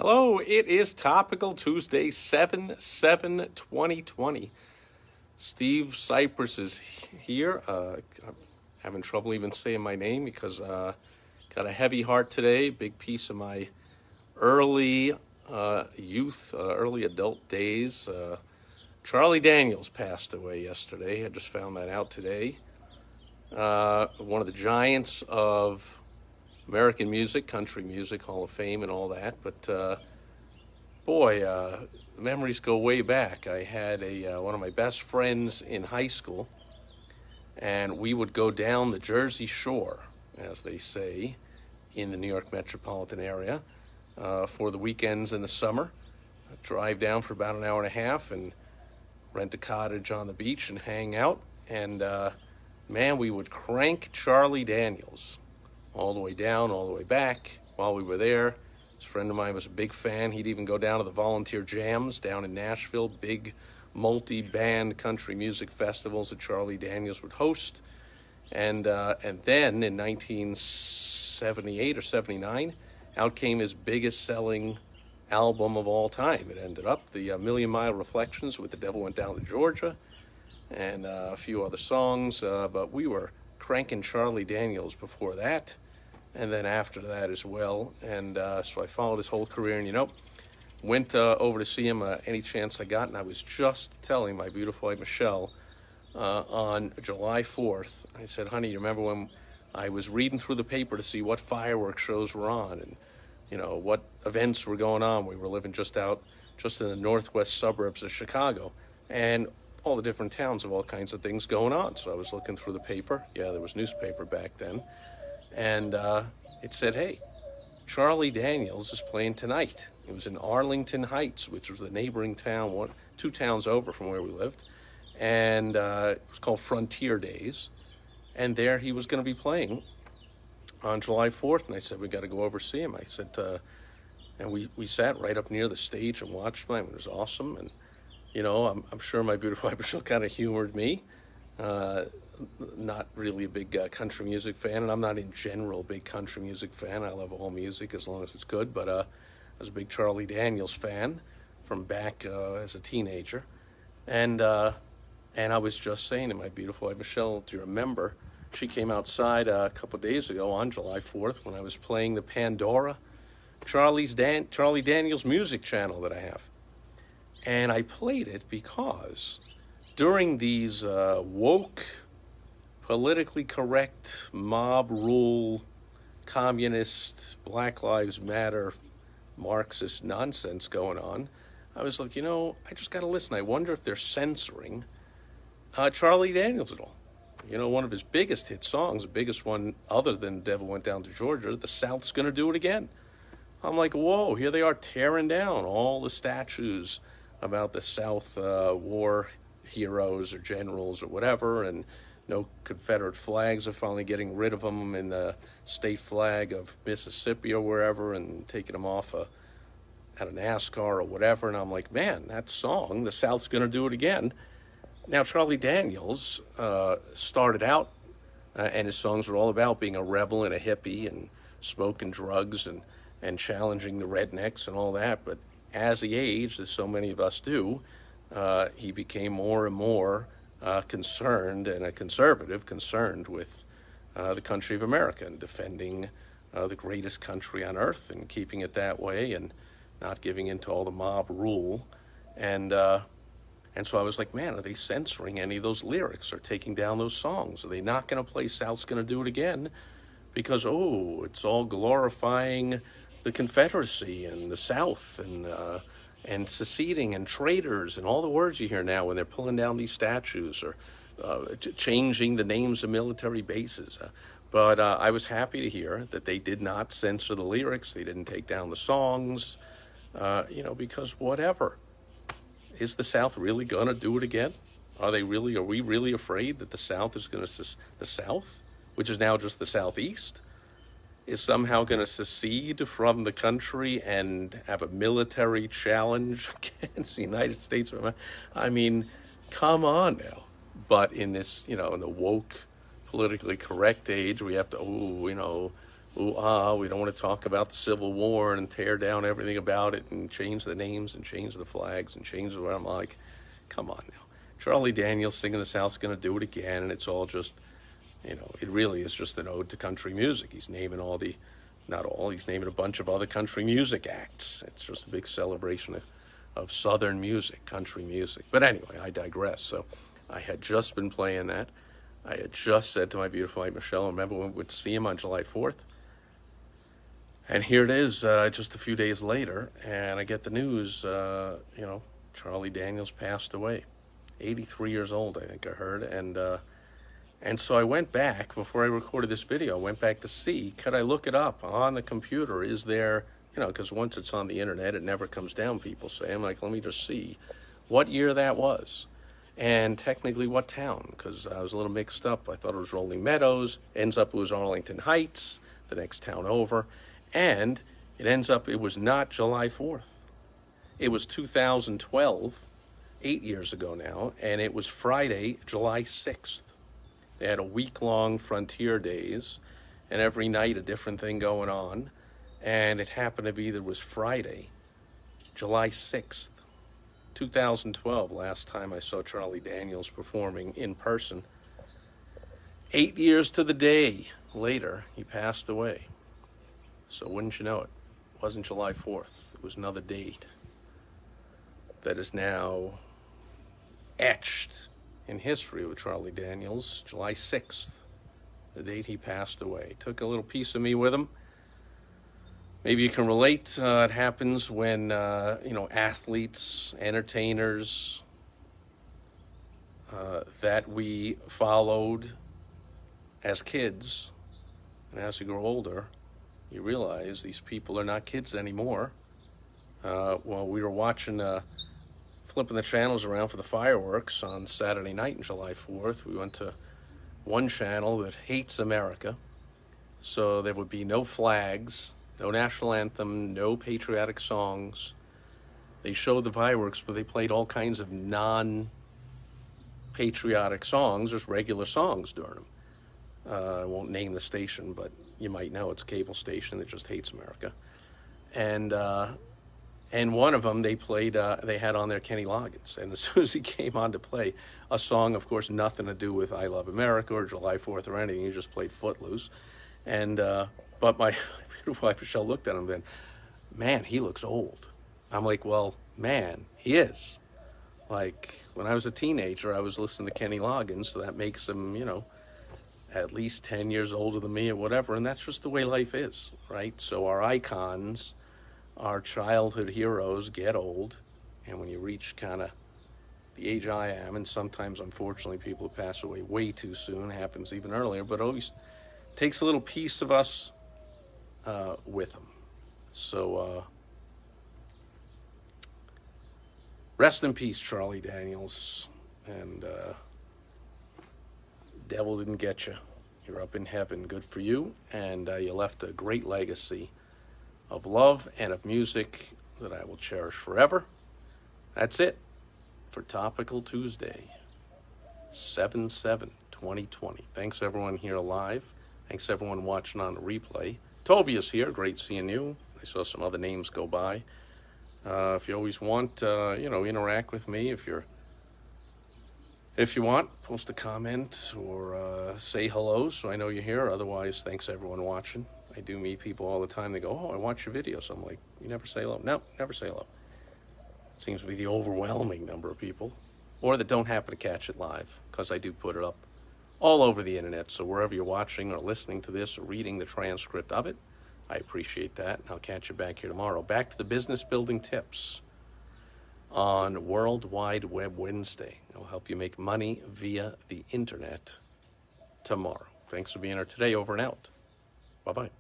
Hello, it is Topical Tuesday, 7/7/2020. Steve Cypress is here. I'm having trouble even saying my name because got a heavy heart today. Big piece of my early youth, early adult days. Charlie Daniels passed away yesterday. I just found that out today. One of the giants of American music, country music, Hall of Fame and all that. But memories go way back. I had one of my best friends in high school, and we would go down the Jersey Shore, as they say, in the New York metropolitan area for the weekends in the summer. I'd drive down for about an hour and a half and rent a cottage on the beach and hang out. And man, we would crank Charlie Daniels all the way down, all the way back while we were there. This friend of mine was a big fan. He'd even go down to the Volunteer Jams down in Nashville, big multi-band country music festivals that Charlie Daniels would host. And then in 1978 or 79, out came his biggest selling album of all time. It ended up the Million Mile Reflections with The Devil Went Down to Georgia and a few other songs. But we were cranking Charlie Daniels before that, and then after that as well. And so I followed his whole career, and went over to see him any chance I got. And I was just telling my beautiful wife Michelle on July 4th, I said, honey, you remember when I was reading through the paper to see what fireworks shows were on and what events were going on? We were living just in the northwest suburbs of Chicago, and all the different towns of all kinds of things going on. So I was looking through the paper. Yeah, there was newspaper back then. And it said, hey, Charlie Daniels is playing tonight. It was in Arlington Heights, which was the neighboring town, 2 towns over from where we lived. And it was called Frontier Days. And there he was going to be playing on July 4th. And I said, we got to go over see him. I said, and we sat right up near the stage and watched him. It was awesome. And I'm sure my beautiful wife Michelle kind of humored me. Not really a big country music fan, and I'm not in general a big country music fan. I love all music as long as it's good, but I was a big Charlie Daniels fan from back as a teenager. And I was just saying to my beautiful wife Michelle, do you remember? She came outside a couple of days ago on July 4th when I was playing the Pandora Charlie Daniels music channel that I have. And I played it because during these woke, politically correct, mob rule, communist, Black Lives Matter, Marxist nonsense going on, I was like, I just got to listen. I wonder if they're censoring Charlie Daniels at all. One of his biggest hit songs, the biggest one other than Devil Went Down to Georgia, The South's Gonna Do It Again. I'm like, whoa, here they are tearing down all the statues about the South war heroes or generals or whatever, and no Confederate flags. Are finally getting rid of them in the state flag of Mississippi or wherever and taking them off at a NASCAR or whatever. And I'm like, man, that song, The South's Gonna Do It Again. Now, Charlie Daniels started out, and his songs were all about being a rebel and a hippie and smoking drugs and challenging the rednecks and all that. But as he aged, as so many of us do, he became more and more concerned, and a conservative concerned with the country of America and defending the greatest country on earth and keeping it that way and not giving in to all the mob rule. And so I was like, man, are they censoring any of those lyrics or taking down those songs? Are they not going to play South's Gonna Do It Again because, it's all glorifying the Confederacy and the South and seceding and traitors and all the words you hear now when they're pulling down these statues or changing the names of military bases. But I was happy to hear that they did not censor the lyrics. They didn't take down the songs, because whatever. Is the South really going to do it again? Are we really afraid that the South is going to, the South, which is now just the Southeast, is somehow going to secede from the country and have a military challenge against the United States of America? I mean, come on now. But in this, in the woke, politically correct age, we have to, ooh-ah, we don't want to talk about the Civil War and tear down everything about it and change the names and change the flags and change the... I'm like, come on now. Charlie Daniels singing the South's going to do it again, and it's all just, you know, it really is just an ode to country music. He's naming all the, not all, he's naming a bunch of other country music acts. It's just a big celebration of Southern music, country music. But anyway, I digress. So I had just been playing that. I had just said to my beautiful wife, Michelle, remember when we went to see him on July 4th? And here it is, just a few days later, and I get the news, you know, Charlie Daniels passed away. 83 years old, I think I heard. And so I went back, before I recorded this video, I went back to see, could I look it up on the computer? Is there, you know, because once it's on the internet, it never comes down, people say. I'm like, let me just see what year that was. And technically what town, because I was a little mixed up. I thought it was Rolling Meadows, ends up it was Arlington Heights, the next town over. And it ends up, it was not July 4th. It was 2012, 8 years ago now, and it was Friday, July 6th. They had a week-long Frontier Days, and every night a different thing going on. And it happened to be that it was Friday, July 6th, 2012, last time I saw Charlie Daniels performing in person. 8 years to the day later, he passed away. So wouldn't you know it, it wasn't July 4th. It was another date that is now etched in history with Charlie Daniels. July 6th, the date he passed away. Took a little piece of me with him. Maybe you can relate. It happens when, you know, athletes, entertainers that we followed as kids, and as you grow older, you realize these people are not kids anymore. Well, we were watching, flipping the channels around for the fireworks on Saturday night on July 4th. We went to one channel that hates America, so there would be no flags, no national anthem, no patriotic songs. They showed the fireworks, but they played all kinds of non-patriotic songs, just regular songs during them. I won't name the station, but you might know it's a cable station that just hates America. And one of them, they played, they had on there Kenny Loggins. And as soon as he came on to play a song, of course, nothing to do with I Love America or July 4th or anything, he just played Footloose. And, but my beautiful wife, Michelle, looked at him then, man, he looks old. I'm like, well, man, he is. Like, when I was a teenager, I was listening to Kenny Loggins, so that makes him, you know, at least 10 years older than me or whatever, and that's just the way life is, right? So our icons, our childhood heroes get old, and when you reach kind of the age I am, and sometimes, unfortunately, people who pass away way too soon, happens even earlier, but always takes a little piece of us with them. So, rest in peace, Charlie Daniels, and devil didn't get you. You're up in heaven. Good for you. And you left a great legacy of love and of music that I will cherish forever. That's it for Topical Tuesday, 7/7/2020. Thanks everyone here live. Thanks everyone watching on the replay. Tobias here. Great seeing you. I saw some other names go by. If you always want, you know, interact with me, if you want, post a comment or say hello so I know you're here. Otherwise, thanks everyone watching. I do meet people all the time. They go, oh, I watch your videos. I'm like, you never say hello? No, never say hello. It seems to be the overwhelming number of people. Or that don't happen to catch it live, because I do put it up all over the internet. So wherever you're watching or listening to this or reading the transcript of it, I appreciate that. I'll catch you back here tomorrow. Back to the business building tips on World Wide Web Wednesday. I'll help you make money via the internet tomorrow. Thanks for being here today. Over and out. Bye-bye.